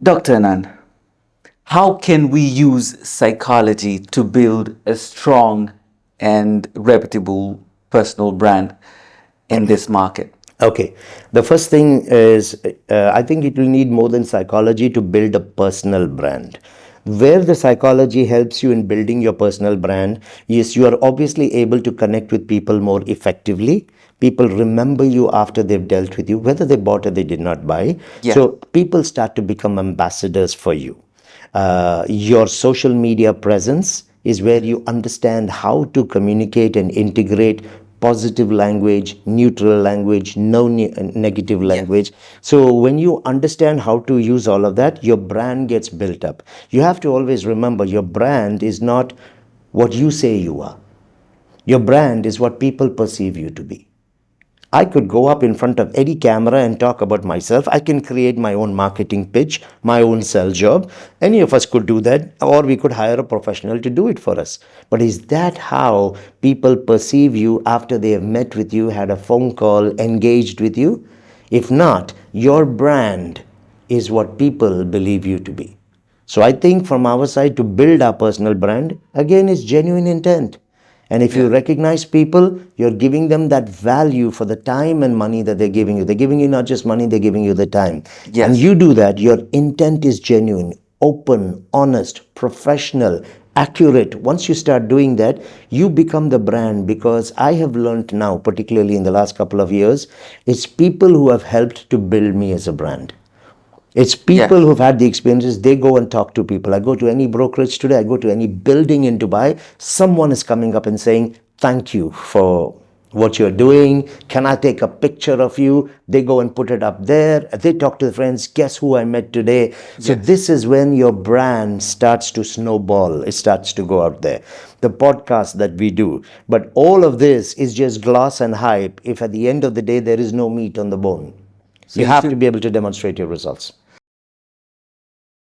Dr. Anand, how can we use psychology to build a strong and reputable personal brand in this market? Okay, the first thing is I think it will need more than psychology to build a personal brand. Where the psychology helps you in building your personal brand is you are obviously able to connect with people more effectively. People remember you after they've dealt with you, whether they bought or they did not buy. Yeah. So people start to become ambassadors for you. Your social media presence is where you understand how to communicate and integrate positive language, neutral language, no negative language. So when you understand how to use all of that, your brand gets built up. You have to always remember your brand is not what you say you are. Your brand is what people perceive you to be. I could go up in front of any camera and talk about myself. I can create my own marketing pitch, my own sell job. Any of us could do that, or we could hire a professional to do it for us. But is that how people perceive you after they have met with you, had a phone call, engaged with you? If not, your brand is what people believe you to be. So I think from our side to build our personal brand, again, is genuine intent. And if you recognize people, you're giving them that value for the time and money that they're giving you. They're giving you not just money, they're giving you the time. And you do that, your intent is genuine, open, honest, professional, accurate. Once you start doing that, you become the brand, because I have learned now, particularly in the last couple of years, it's people who have helped to build me as a brand. It's people who've had the experiences, they go and talk to people. I go to any brokerage today, I go to any building in Dubai, someone is coming up and saying, thank you for what you're doing. Can I take a picture of you? They go and put it up there. They talk to the friends, guess who I met today? So this is when your brand starts to snowball. It starts to go out there. The podcast that we do. But all of this is just gloss and hype if at the end of the day there is no meat on the bone. You have to be able to demonstrate your results.